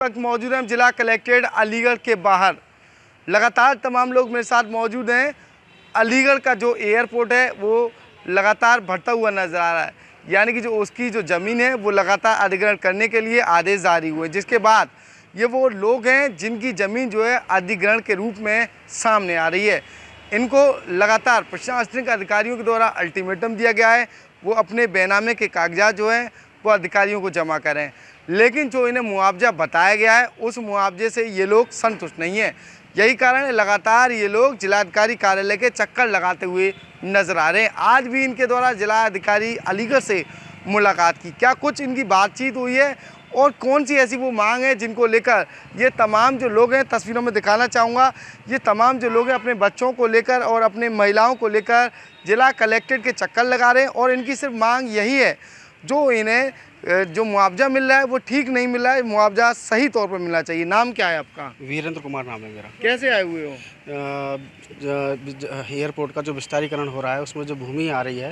वक्त मौजूद हैं हम जिला कलेक्ट्रेट अलीगढ़ के बाहर। लगातार तमाम लोग मेरे साथ मौजूद हैं। अलीगढ़ का जो एयरपोर्ट है वो लगातार बढ़ता हुआ नज़र आ रहा है, यानी कि जो उसकी जो ज़मीन है वो लगातार अधिग्रहण करने के लिए आदेश जारी हुए, जिसके बाद ये वो लोग हैं जिनकी ज़मीन जो है अधिग्रहण के रूप में सामने आ रही है। इनको लगातार प्रशासनिक अधिकारियों के द्वारा अल्टीमेटम दिया गया है, वो अपने बेनामे के कागजात जो हैं वो अधिकारियों को जमा करें, लेकिन जो इन्हें मुआवजा बताया गया है उस मुआवजे से ये लोग संतुष्ट नहीं है। यही कारण है लगातार ये लोग जिलाधिकारी कार्यालय के चक्कर लगाते हुए नजर आ रहे हैं। आज भी इनके द्वारा जिला अधिकारी अलीगढ़ से मुलाकात की, क्या कुछ इनकी बातचीत हुई है और कौन सी ऐसी वो मांग है जिनको लेकर ये तमाम जो लोग हैं, तस्वीरों में दिखाना चाहूँगा, ये तमाम जो लोग हैं अपने बच्चों को लेकर और अपने महिलाओं को लेकर जिला कलेक्ट्रेट के चक्कर लगा रहे हैं। और इनकी सिर्फ मांग यही है, जो इन्हें जो मुआवजा मिल रहा है वो ठीक नहीं मिल रहा है, मुआवजा सही तौर पर मिलना चाहिए। नाम क्या है आपका? वीरेंद्र कुमार नाम है मेरा। कैसे आए हुए हो? एयरपोर्ट का जो विस्तारीकरण हो रहा है उसमें जो भूमि आ रही है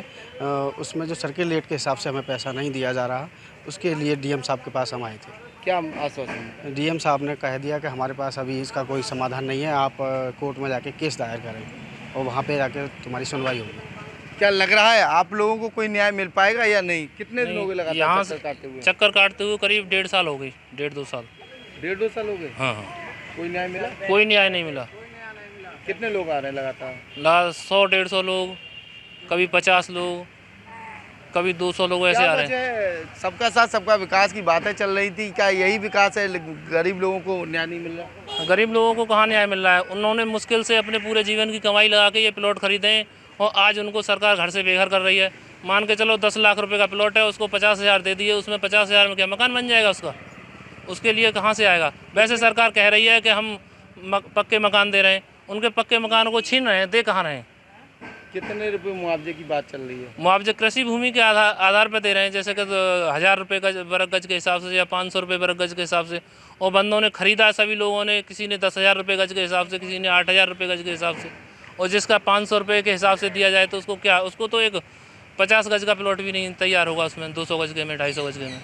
उसमें जो सर्किल रेट के हिसाब से हमें पैसा नहीं दिया जा रहा, उसके लिए डीएम साहब के पास हम आए थे। क्या आश्वासन? डीएम साहब ने कह दिया कि हमारे पास अभी इसका कोई समाधान नहीं है, आप कोर्ट में जाके केस दायर करें और वहाँ पे जाके तुम्हारी सुनवाई होगी। क्या लग रहा है आप लोगों को कोई न्याय मिल पाएगा या नहीं? कितने दिन हो गए लगातार यहाँ चक्कर काटते हुए करीब 1.5 साल हो गई, 1.5-2 साल। 1.5-2 साल हो गए? हाँ। कोई न्याय मिला? कोई न्याय नहीं मिला। कितने लोग आ रहे हैं लगातार? 100-150 लोग, कभी 50 लोग, कभी 200 लोग ऐसे आ रहे हैं। सबका साथ सबका विकास की बातें चल रही थी, क्या यही विकास है? गरीब लोगों को न्याय नहीं मिल रहा? गरीब लोगों को कहाँ न्याय मिल रहा है? उन्होंने मुश्किल से अपने पूरे जीवन की कमाई लगा के ये प्लॉट खरीदे हैं और आज उनको सरकार घर से बेघर कर रही है। मान के चलो 10 लाख रुपए का प्लॉट है, उसको 50,000 दे दिए, उसमें 50,000 में क्या मकान बन जाएगा उसका? उसके लिए कहाँ से आएगा? वैसे सरकार कह रही है कि हम पक्के मकान दे रहे हैं, उनके पक्के मकानों को छीन रहे हैं, दे कहाँ रहे हैं? कितने रुपए मुआवजे की बात चल रही है? मुआवजे कृषि भूमि के आधार पर दे रहे हैं, जैसे कि 1000 रुपये का वर्ग गज के हिसाब से या 500 रुपये वर्ग गज के हिसाब से। और बंदों ने खरीदा सभी लोगों ने, किसी ने 10,000 रुपये गज के हिसाब से, किसी ने 8,000 रुपये गज के हिसाब से। और जिसका 500 रुपये के हिसाब से दिया जाए तो उसको क्या, उसको तो एक 50 गज का प्लॉट भी नहीं तैयार होगा उसमें, 200 गज के में, 250 गज के में।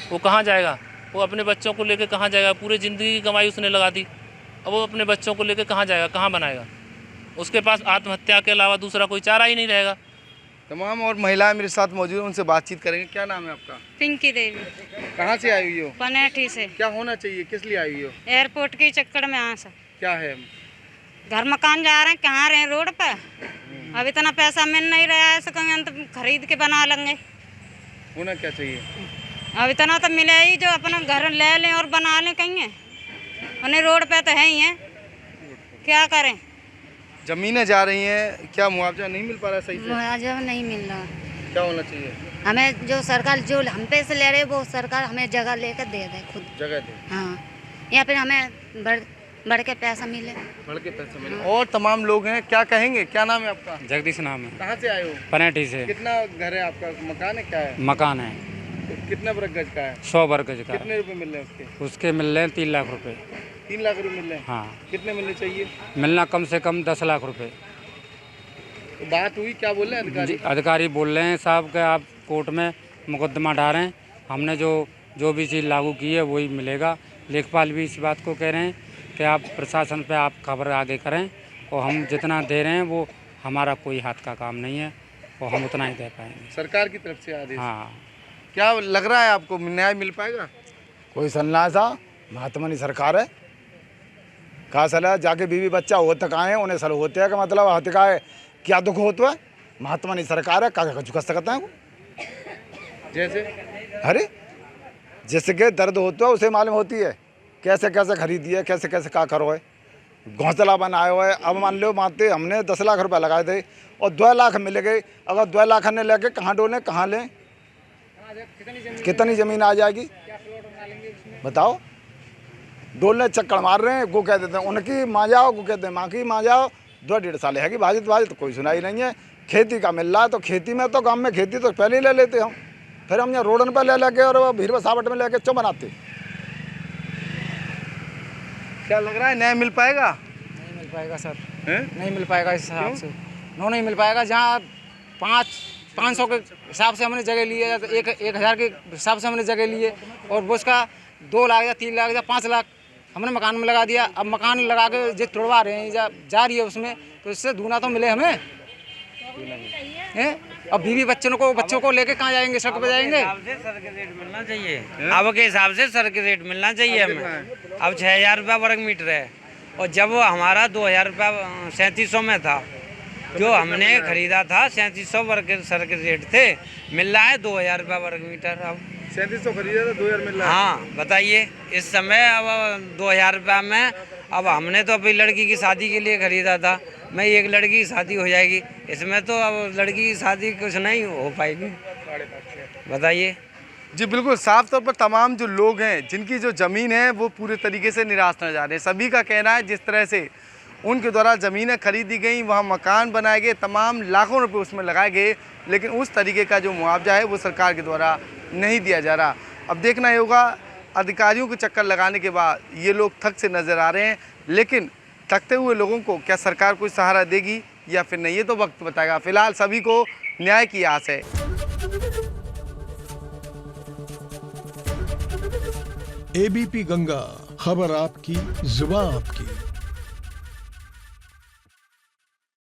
वो कहाँ जाएगा? वो अपने बच्चों को लेकर कहाँ जाएगा? पूरी ज़िंदगी की कमाई उसने लगा दी, अब वो अपने बच्चों को लेकर कहाँ जाएगा, कहाँ बनाएगा? उसके पास आत्महत्या के अलावा दूसरा कोई चारा ही नहीं रहेगा। तमाम और महिलाएं मेरे साथ मौजूद हैं, उनसे बातचीत करेंगे। क्या नाम है आपका? पिंकी देवी। कहाँ से आई हुई हो? पनेठी से। क्या होना चाहिए, किस लिए आई हुई हो? एयरपोर्ट के चक्कर में यहाँ से क्या है? घर मकान जा रहे हैं, कहाँ रहे रोड पे। अब इतना पैसा मिल नहीं रहा है, कहीं तो खरीद के बना लेंगे। होना क्या चाहिए? अब इतना तो मिले ही जो अपना घर ले लें और बना लें कहीं, उन्हें रोड पे तो है ही है, क्या करें? जमीनें जा रही हैं, क्या मुआवजा नहीं मिल पा रहा सही से? मुआवजा नहीं मिल रहा। क्या होना चाहिए? हमें जो सरकार जो हम पे से ले रहे वो सरकार हमें जगह लेकर दे दे, खुद जगह दे। हाँ, या फिर हमें बढ़ के पैसा मिले। बढ़ के पैसा मिले। और तमाम लोग हैं, क्या कहेंगे? क्या नाम है आपका? जगदीश नाम है। कहाँ से आए हो? पनेठी से। कितना घर है आपका? मकान है, क्या है? मकान है। तो कितना वर्ग गज का है? 100 वर्ग गज का। कितने रुपए मिल रहे हैं उसके मिल रहे हैं 3 लाख रुपए। 3 लाख रुपए मिल रहे हैं? हाँ। कितने मिलने चाहिए? मिलना कम से कम 10 लाख रुपए। तो बात हुई, क्या बोल रहे हैं अधिकारी? अधिकारी बोल रहे हैं साहब कि आप कोर्ट में मुकदमा डालें, हमने जो भी चीज़ लागू की है वही मिलेगा। लेखपाल भी इस बात को कह रहे हैं कि आप प्रशासन पे आप खबर आगे करें और हम जितना दे रहे हैं वो हमारा कोई हाथ का काम नहीं है और हम उतना ही दे पाएंगे। सरकार की तरफ से आदेश? हाँ। क्या लग रहा है आपको, न्याय मिल पाएगा? कोई सन्ना सा महात्मा नहीं सरकार है, कहा सलाह जाके बीवी बच्चा हो तक आए उन्हें सल होते हैं, का मतलब हत्या का है, क्या दुख होता है? महात्मा नहीं सरकार है, क्या कर सकता है वो? जैसे अरे जैसे कि दर्द होता है उसे मालूम होती है, कैसे कैसे खरीदी है, कैसे कैसे क्या करो है। घोंसला बनाए हुआ है, अब मान लो मानते हमने 10 लाख रुपए लगाए थे और 2 लाख मिल गए, अगर 2 लाख ने लेके कहाँ डोलें, कहाँ लें? कितनी ज़मीन आ जाएगी बताओ? डोलने चक्कर मार रहे हैं, वो कह देते हैं उनकी माँ जाओ, वो कहते हैं माँ की माँ जाओ। 2-1.5 साल है कि भाजी तो कोई सुनाई नहीं है। खेती का मिल रहा है तो खेती में तो गाँव में खेती तो पहले ही ले लेते हम, फिर हम यहाँ रोडन पर ले लेके और भीड़ बसावट में लेके क्यों बनाते? क्या लग रहा है, न्याय मिल पाएगा? नहीं मिल पाएगा सर, नहीं मिल पाएगा इस हिसाब से। नहीं मिल पाएगा। जहाँ 500 के हिसाब से हमने जगह ली है, 1,000 के हिसाब से हमने जगह ली है और वो उसका 2 लाख या 3 लाख या 5 लाख हमने मकान में लगा दिया। अब मकान लगा के जो तोड़वा रहे हैं या जा रही है उसमें, तो इससे दूना तो मिले हमें हैं। अब बीवी बच्चों को लेके कहाँ जाएंगे, सड़क पे जाएंगे। सर के रेट मिलना चाहिए, अब के हिसाब से सर के रेट मिलना चाहिए हमें। अब 6000 रुपया वर्ग मीटर है, और जब वो हमारा 2000 रुपया 3700 में था, जो हमने खरीदा था 3700 वर्ग सर के रेट थे, मिल रहा है 2000 रुपया वर्ग मीटर। अब 3700 खरीदा था, 2000 मिल रहा है। हाँ बताइए, इस समय अब 2000 रुपया में, अब हमने तो अपनी लड़की की शादी के लिए खरीदा था, मैं एक लड़की की शादी हो जाएगी, इसमें तो अब लड़की की शादी कुछ नहीं हो पाएगी, बताइए। जी बिल्कुल, साफ तौर पर तमाम जो लोग हैं जिनकी जो ज़मीन है वो पूरे तरीके से निराश नजर आ रहे हैं। सभी का कहना है जिस तरह से उनके द्वारा ज़मीनें खरीदी गई, वहाँ मकान बनाए गए, तमाम लाखों रुपए उसमें लगाए गए, लेकिन उस तरीके का जो मुआवजा है वो सरकार के द्वारा नहीं दिया जा रहा। अब देखना ही होगा, अधिकारियों के चक्कर लगाने के बाद ये लोग थक से नज़र आ रहे हैं, लेकिन थकते हुए लोगों को क्या सरकार कोई सहारा देगी या फिर नहीं, ये तो वक्त बताएगा। फिलहाल सभी को न्याय की आस है। एबीपी गंगा, खबर आपकी, जुबान आपकी।